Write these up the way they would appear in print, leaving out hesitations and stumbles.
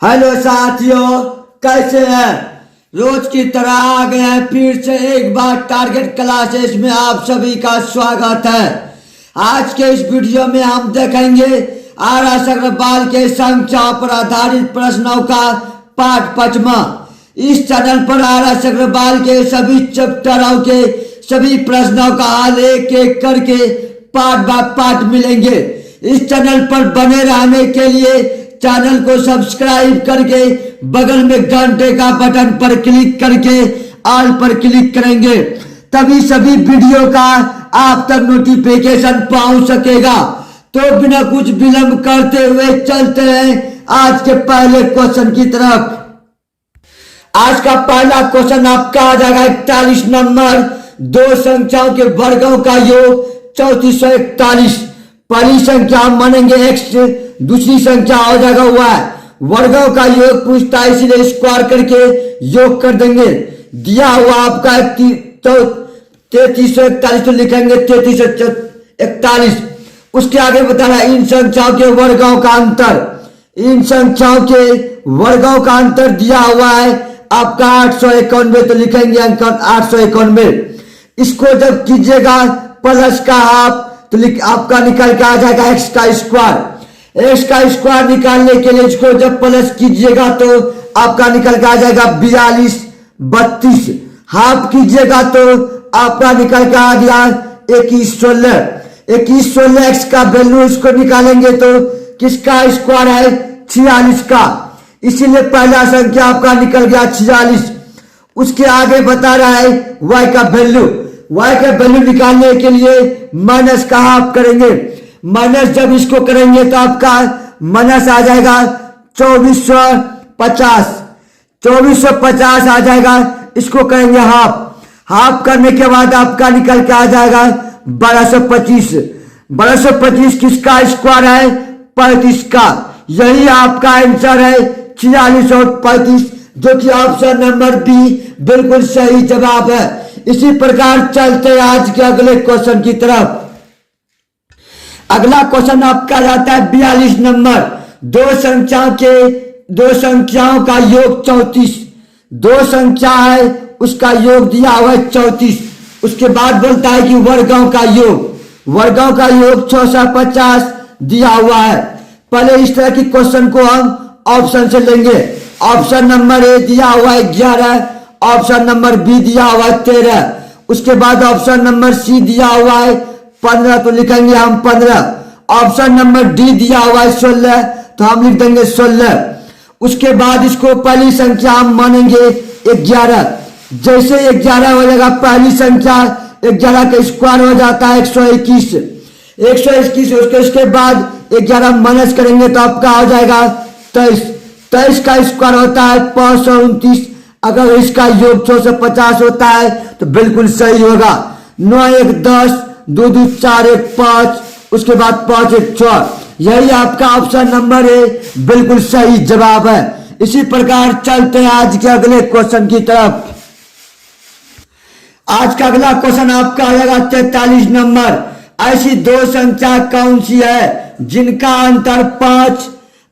Hello साथियों, कैसे हैं। रोज की तरह आ गए हैं फिर से एक बार टारगेट क्लासेस में आप सभी का स्वागत है। आज के इस वीडियो में हम देखेंगे आर.एस. अग्रवाल के संख्याओं पर आधारित प्रश्नों का पाठ 5वां। इस चैनल पर आर.एस. अग्रवाल के सभी चैप्टरों के सभी प्रश्नों का हल एक एक करके पार्ट बाय पार्ट मिलेंगे। इस चैनल पर बने रहने के लिए चैनल को सब्सक्राइब करके बगल में घंटे का बटन पर क्लिक करके ऑल पर क्लिक करेंगे, तभी सभी वीडियो का आप तक नोटिफिकेशन पहुंच सकेगा। तो बिना कुछ विलंब करते हुए चलते हैं आज के पहले क्वेश्चन की तरफ। आज का पहला क्वेश्चन आपका आ जाएगा 41 नंबर। दो संख्याओं के वर्गों का योग 3441। पहली संख्या हम मानेंगे x, दूसरी संख्या हो जाएगा y। वर्गों का योग पूछता है इसलिए स्क्वायर करके योग कर देंगे। दिया हुआ आपका 3341 तो लिखेंगे 3341। उसके आगे बता रहा है इन संख्याओं के वर्गों का अंतर। इन संख्याओं के वर्गों का अंतर दिया हुआ है आपका 891 तो लिखेंगे अंक 891। इसको जब कीजिएगा प्लस का हाफ तो आपका निकल के आ जाएगा एक्स का स्क्वायर। एक्स का स्क्वायर निकालने के लिए इसको जब प्लस कीजिएगा तो आपका निकल के आ जाएगा 42 32। हाफ कीजिएगा तो आपका निकल के आ गया 21 16 एक्स का वैल्यू इसको निकालेंगे तो किसका स्क्वायर है 46 का, इसीलिए पहला संख्या आपका निकल गया 46। उसके आगे बता रहा है y का वैल्यू निकालने के लिए माइनस का हाफ करेंगे। माइनस जब इसको करेंगे तो आपका माइनस आ जाएगा 2450 आ जाएगा। इसको करेंगे हाफ करने के बाद आपका निकल के आ जाएगा 1225 किसका स्क्वायर है 35 का। यही आपका आंसर है 46 और 35, जो कि ऑप्शन नंबर बी बिल्कुल सही जवाब है। इसी प्रकार चलते आज के अगले क्वेश्चन की तरफ। अगला क्वेश्चन आपका जाता है 42 नंबर। दो संख्याओं का योग 34। दो संख्या है उसका योग दिया हुआ है 34। उसके बाद बोलता है कि वर्गों का योग 650 दिया हुआ है। पहले इस तरह की क्वेश्चन को हम ऑप्शन से लेंगे। ऑप्शन नंबर ए दिया हुआ है 11, ऑप्शन नंबर बी दिया हुआ है 13, उसके बाद ऑप्शन नंबर सी दिया हुआ है 15 तो लिखेंगे हम 15। ऑप्शन नंबर डी दिया हुआ है 16 तो हम लिख देंगे 16। उसके बाद इसको पहली संख्या हम मानेंगे 11। जैसे 11 हो जाएगा पहली संख्या 11 का स्क्वायर हो जाता है 121। उसके बाद 11 माइनस करेंगे तो आपका हो जाएगा 23 का स्क्वायर होता है 529। अगर इसका योग 650 होता है तो बिल्कुल सही होगा। 9 1 10, 2 2 4 1 5, उसके बाद 5 1 6। यही आपका ऑप्शन नंबर ए बिल्कुल सही जवाब है। इसी प्रकार चलते हैं आज के अगले क्वेश्चन की तरफ। आज का अगला क्वेश्चन आपका आएगा 43 नंबर। ऐसी दो संख्या कौन सी है जिनका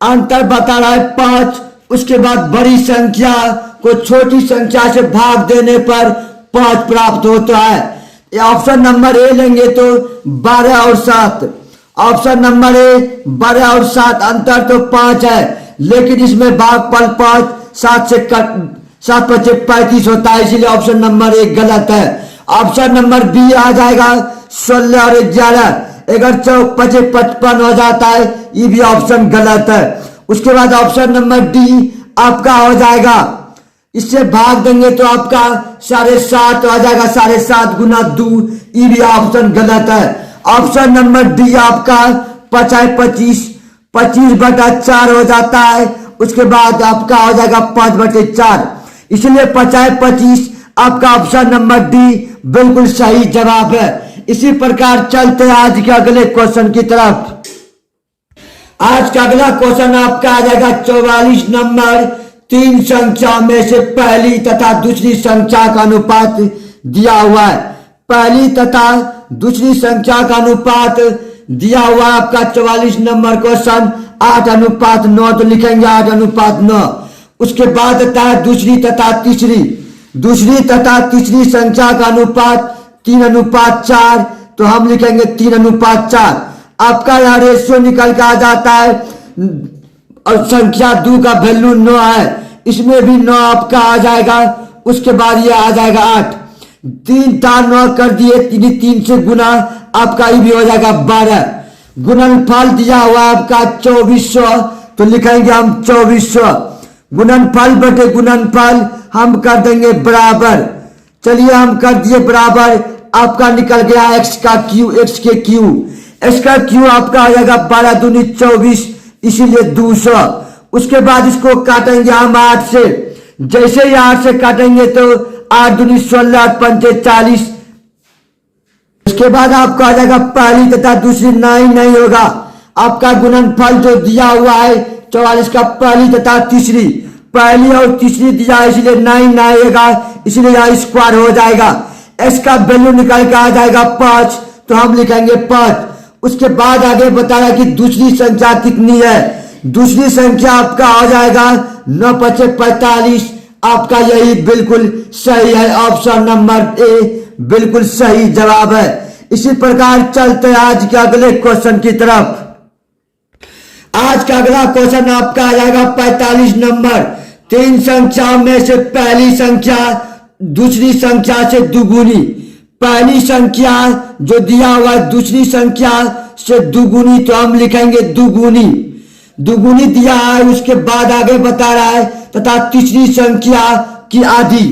अंतर बता रहा है 5। उसके बाद बड़ी संख्या को छोटी संख्या से भाग देने पर 5 प्राप्त होता है। ऑप्शन नंबर ए लेंगे तो 12 और 7। ऑप्शन नंबर ए 12 और 7 अंतर तो 5 है, लेकिन इसमें भागफल 5 7 से 7 5 35 होता है, इसीलिए ऑप्शन नंबर ए गलत है। ऑप्शन नंबर बी आ जाएगा 16 और 11। अगर 4 5 55 हो जाता है, ये भी ऑप्शन गलत है। उसके बाद ऑप्शन नंबर डी आपका हो जाएगा, इससे भाग देंगे तो आपका 7.5 आ जाएगा। 7.5 गुना 2, ये भी ऑप्शन गलत है। ऑप्शन नंबर डी आपका 25 बटा 4 हो जाता है। उसके बाद आपका हो जाएगा 5/4, इसलिए 25 आपका ऑप्शन नंबर डी बिल्कुल सही जवाब है। इसी प्रकार चलते हैं आज के अगले क्वेश्चन की तरफ। आज का अगला क्वेश्चन आपका आ जाएगा 44 नंबर। 3 संख्या में से पहली तथा दूसरी संख्या का अनुपात दिया हुआ है। पहली तथा दूसरी संख्या का अनुपात दिया हुआ आपका 44 नंबर क्वेश्चन 8:9, तो लिखेंगे 8:9। उसके बाद आता है दूसरी तथा तीसरी संख्या का अनुपात 3:4, तो हम लिखेंगे 3:4। आपका यहाँ रेशियो निकल के आ जाता है और संख्या 2 का वैल्यू 9 है, इसमें भी 9 आपका आ जाएगा। उसके बाद ये आ जाएगा 8, 3 4 9 कर दिए, 3 से गुना आपका ये भी हो जाएगा 12। गुणनफल दिया हुआ आपका 2400, तो लिखेंगे हम 2400। गुणनफल बटे गुणनफल हम कर देंगे बराबर। चलिए हम कर दिए बराबर, आपका निकल गया x का क्यू, x का क्यू आपका आ जाएगा 12 दूनी 24, इसीलिए 200। उसके बाद इसको काटेंगे हम 8 से। जैसे ही 8 से काटेंगे तो 8 दूनी 16, 8 पंचे 40। उसके बाद आपका आ जाएगा पहली तथा दूसरी नहीं होगा। आपका गुणनफल जो दिया हुआ है 44 का पहली तथा तीसरी, पहली और तीसरी दिया है इसलिए नहीं आएगा, इसलिए यहाँ स्क्वायर हो जाएगा। s का वैल्यू निकल के आ जाएगा 5, तो हम लिखेंगे 5। उसके बाद आगे बताया कि दूसरी संख्या कितनी है। दूसरी संख्या आपका हो जाएगा 9 5 45। आपका यही बिल्कुल सही है, ऑप्शन नंबर ए बिल्कुल सही जवाब है। इसी प्रकार चलते हैं आज के अगले क्वेश्चन की तरफ। आज का अगला क्वेश्चन आपका आ जाएगा 45 नंबर। 3 संख्याओं में से पहली संख्या दूसरी संख्या से दुगुनी। पहली संख्या जो दिया हुआ है दूसरी संख्या से दुगुनी, तो हम लिखेंगे दुगुनी दिया है। उसके बाद आगे बता रहा है तथा तीसरी संख्या की आधी।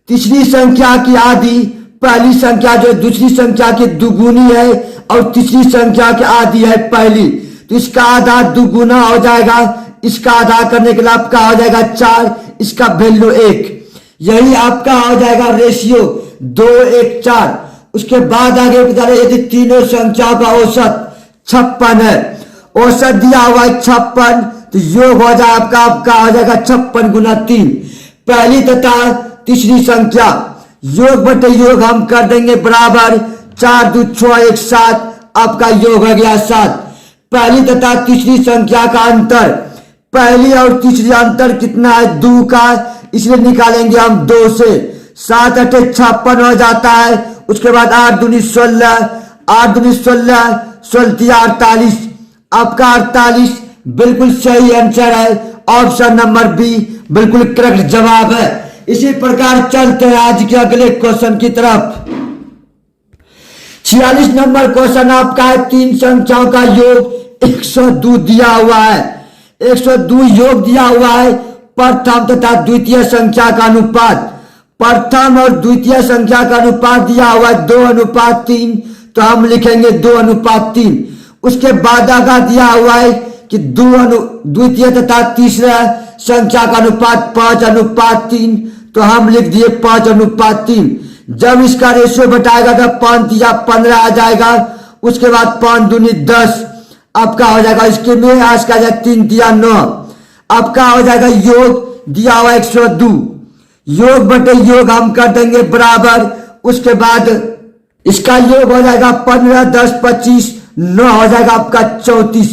तीसरी संख्या की आधी, पहली संख्या जो दूसरी संख्या की दुगुनी है और तीसरी संख्या की आधी है पहली, तो इसका आधा दुगुना हो जाएगा। इसका आधा करने के लिए आपका हो जाएगा 4, इसका वैल्यू 1। यही आपका हो जाएगा रेशियो 2 1 4। उसके बाद आगे बता रहे यदि तीनों संख्याओं का औसत 56 है, औसत दिया हुआ है 56, तो योग हो जाए आपका हो जाएगा 56 गुना 3। पहली तथा तीसरी संख्या योग बटे योग हम कर देंगे बराबर। 4 2 6 1 7, आपका योग हो गया 7। पहली तथा तीसरी संख्या का अंतर, पहली और तीसरी अंतर कितना है 2 का, इसलिए निकालेंगे हम 2 से। 7 8 56 हो जाता है। उसके बाद 8 दूनी 16, 8 दूनी 16, 16 48, आपका 48 बिल्कुल सही आंसर है। ऑप्शन नंबर बी बिल्कुल करेक्ट जवाब है। इसी प्रकार चलते हैं आज के अगले क्वेश्चन की तरफ। 46 नंबर क्वेश्चन आपका है 3 संख्याओं का योग 102 दिया हुआ है। 102 योग दिया हुआ है प्रथम तथा द्वितीय संख्या का अनुपात। प्रथम और द्वितीय संख्या का अनुपात दिया हुआ है 2:3, तो हम लिखेंगे 2:3। उसके बाद आगे दिया हुआ है कि द्वितीय तथा तीसरा संख्या का अनुपात 5:3, तो हम लिख दिए 5:3। जब इसका रेशियो बताएगा तो 5 या 15 आ जाएगा। उसके बाद 5 दूनी 10 आपका हो जाएगा। इसके में आज का 3 दिया 9, आपका हो जाएगा योग दिया हुआ 102। योग बटे योग हम कर देंगे बराबर। उसके बाद इसका योग हो जाएगा 15 10 25, 9 हो जाएगा आपका 34।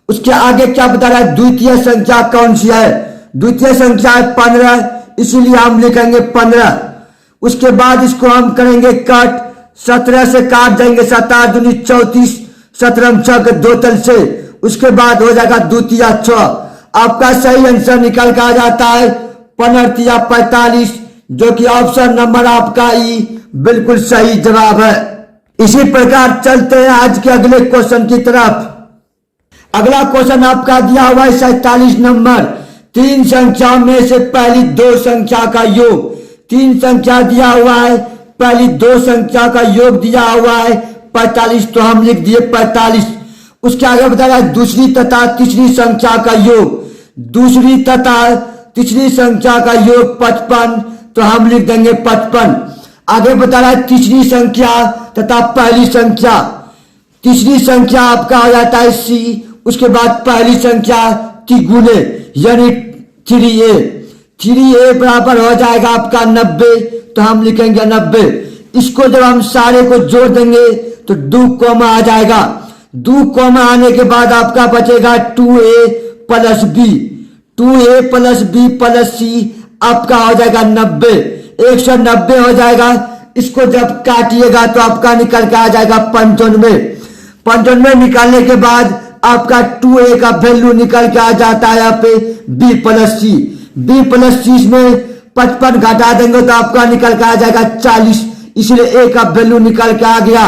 उसके आगे क्या बता रहा है द्वितीय संख्या कौन सी है। द्वितीय संख्या है 15, इसीलिए हम लिखेंगे 15। उसके बाद इसको हम करेंगे कट, 17 से काट देंगे 7 दूनी 34, 17 6 के 2 तल से। उसके बाद हो जाएगा द्वितीय 6। आपका सही आंसर निकल कर आ जाता है 15 45, जो कि ऑप्शन नंबर आपका ई बिल्कुल सही जवाब है। इसी प्रकार चलते हैं आज के अगले क्वेश्चन की तरफ। अगला क्वेश्चन आपका दिया हुआ है 47 नंबर। 3 संख्याओं में से पहली 2 संख्या का योग। 3 संख्या दिया हुआ है, पहली 2 संख्या का योग दिया हुआ है 45, तो हम लिख दिए 45। उसके आगे बता रहा है दूसरी तथा तीसरी संख्या का योग। दूसरी तथा तीसरी संख्या का योग 55, तो हम लिख देंगे 55। आगे बता रहा है तीसरी संख्या तथा पहली संख्या। तीसरी संख्या आपका हो जाता है सी। उसके बाद पहली संख्या की गुणे यानी 3a। 3a बराबर हो जाएगा आपका 90, तो हम लिखेंगे 90। इसको जब हम सारे को जोड़ देंगे तो 2 कॉमा आ जाएगा। 2 कॉमा आने के बाद आपका बचेगा 2a plus B, 2a plus B plus C आपका हो जाएगा 90, 190 हो जाएगा। इसको जब काटिएगा तो आपका निकल के आ जाएगा 95, 95 निकालने के बाद आपका 2a का वैल्यू निकल के आ जाता है यहाँ पे b प्लस सी, b प्लस सी में 55 घटा देंगे तो आपका निकल के आ जाएगा 40, इसलिए a का वैल्यू निकल के आ गया।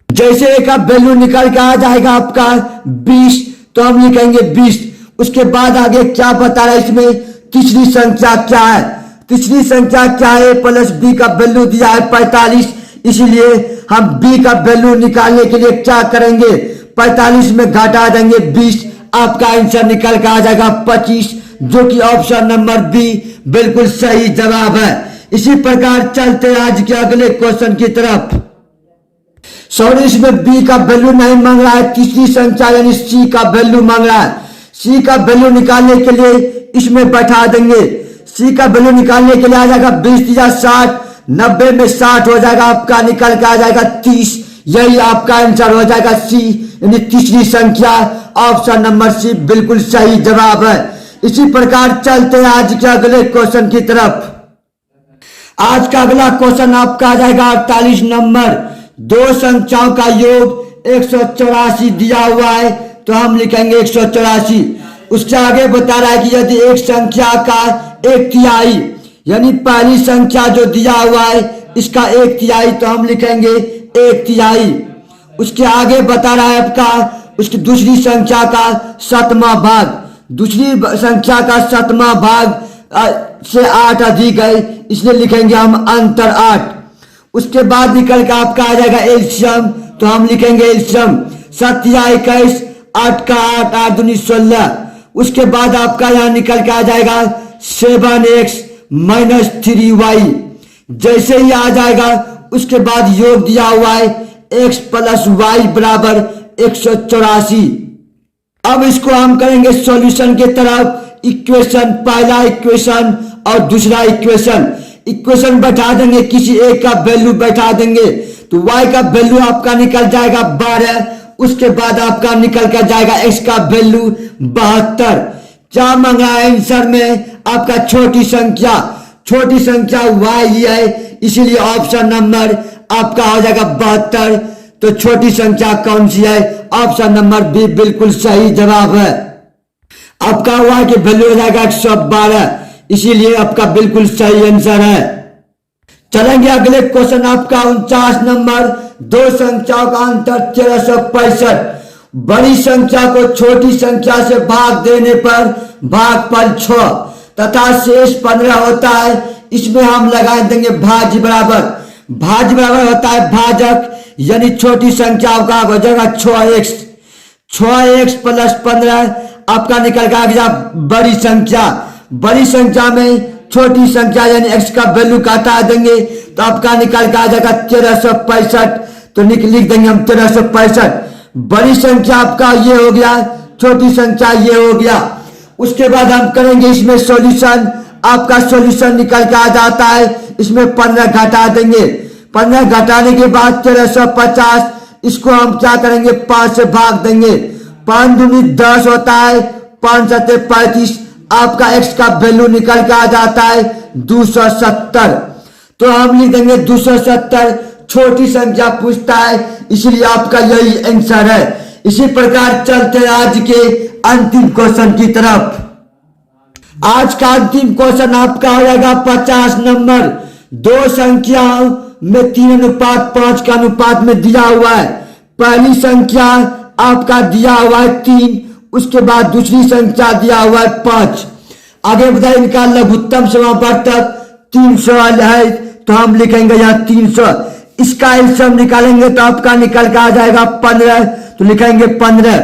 जैसे a का वैल्यू निकल के आ जाएगा आपका 20 तो हम लिखेंगे 20। उसके बाद आगे क्या बता रहा है इसमें, तीसरी संख्या क्या है, तीसरी संख्या क्या है, a प्लस बी का वैल्यू दिया है 45, इसलिए हम b का वैल्यू निकालने के लिए क्या करेंगे, 45 में घटा देंगे 20, आपका आंसर निकल के आ जाएगा 25, जो कि ऑप्शन नंबर बी बिल्कुल सही जवाब है। इसी प्रकार चलते आज के अगले क्वेश्चन की तरफ। सॉरी, इसमें b का वैल्यू नहीं मांग रहा है, तीसरी संख्या यानी c का वैल्यू मांग रहा है। c का वैल्यू निकालने के लिए इसमें बैठा देंगे, c का वैल्यू निकालने के लिए आ जाएगा 20 या 60, 90 में 60 हो जाएगा, आपका निकल के आ जाएगा 30, यही आपका आंसर हो जाएगा सी यानी तीसरी संख्या, ऑप्शन नंबर सी बिल्कुल सही जवाब है। इसी प्रकार चलते हैं आज के अगले क्वेश्चन की तरफ। आज का अगला क्वेश्चन आपका आ जाएगा 48 नंबर, दो संख्याओं का योग 184 दिया हुआ है तो हम लिखेंगे 184। उसके आगे बता रहा है कि यदि एक संख्या का 1/3 यानी पहली संख्या जो दिया हुआ है इसका 1/3 तो हम लिखेंगे 1/3। उसके आगे बता रहा है आपका उसकी दूसरी संख्या का 7वां भाग, दूसरी संख्या का 7वां भाग से 8 अधिक है इसलिए लिखेंगे हम अंतर 8। उसके बाद निकल के आपका आ जाएगा एल्शियम तो हम लिखेंगे एल्शियम 7 या 21, 8 का 8, 8 दूनी 16। उसके बाद आपका यहाँ निकल के आ जाएगा 7x माइनस 3y। जैसे ही आ जाएगा उसके बाद योग दिया हुआ है x प्लस वाई बराबर 184। अब इसको हम करेंगे सॉल्यूशन के तरफ। इक्वेशन, पहला इक्वेशन और दूसरा इक्वेशन बैठा देंगे, किसी एक का वैल्यू बैठा देंगे तो y का वैल्यू आपका निकल जाएगा 12। उसके बाद आपका निकल कर जाएगा x का वैल्यू 72। क्या मांगा है आंसर में, आपका छोटी संख्या y ही है, इसीलिए ऑप्शन नंबर आपका हो जाएगा 72। तो छोटी संख्या कौन सी है, ऑप्शन नंबर बी बिल्कुल सही जवाब है। आपका y की वैल्यू हो जाएगा 112, इसीलिए आपका बिल्कुल सही आंसर है। चलेंगे अगले क्वेश्चन आपका 49 नंबर, दो संख्याओं का अंतर 1365। बड़ी संख्या को छोटी संख्या से भाग देने पर भागफल 6 तथा शेष 15 होता है। इसमें हम लगा देंगे भाज्य बराबर होता है भाजक, यानी छोटी संख्याओं का हो जाएगा 6x प्लस 15 आपका निकल के आ गया बड़ी संख्या में छोटी संख्या यानी x का वैल्यू काटा देंगे तो आपका निकल के आ जाएगा 1365। तो लिख देंगे हम 1365। बड़ी संख्या आपका ये हो गया, छोटी संख्या ये हो गया। उसके बाद हम करेंगे इसमें सॉल्यूशन, आपका सॉल्यूशन निकल के आ जाता है, इसमें 15 घटा देंगे, 15 घटाने के बाद 1350, इसको हम क्या करेंगे 5 से भाग देंगे, 5 दूनी 10 होता है, 5 सत्ते 35, आपका x का वैल्यू निकल के आ जाता है 270। तो हम लिख देंगे 270, छोटी संख्या पूछता है इसलिए आपका यही आंसर है। इसी प्रकार चलते हैं आज के अंतिम क्वेश्चन की तरफ। आज का अंतिम क्वेश्चन आपका हो जाएगा 50 नंबर, दो संख्याओं में 3:5 का अनुपात में दिया हुआ है। पहली संख्या आपका दिया हुआ है 3, उसके बाद दूसरी संख्या दिया हुआ है 5। आगे बताइए इनका लघुत्तम समापवर्तक 300 है तो हम लिखेंगे यहाँ 300। इसका एलसीएम निकालेंगे तो आपका निकल के आ जाएगा 15 तो लिखेंगे 15।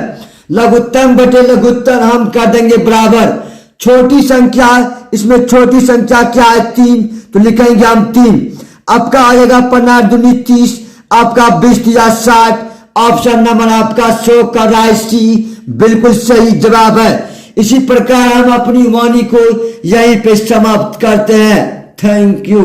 लघुत्तम बटे लघुत्तम हम कर देंगे बराबर छोटी संख्या, इसमें छोटी संख्या क्या है 3 तो लिखेंगे हम 3। आपका आ जाएगा 15 दूनी 30, आपका 20 या 60, ऑप्शन नंबर आपका 100 का राय सी बिल्कुल सही जवाब है। इसी प्रकार हम अपनी वाणी को यहीं पे समाप्त करते हैं। Thank you.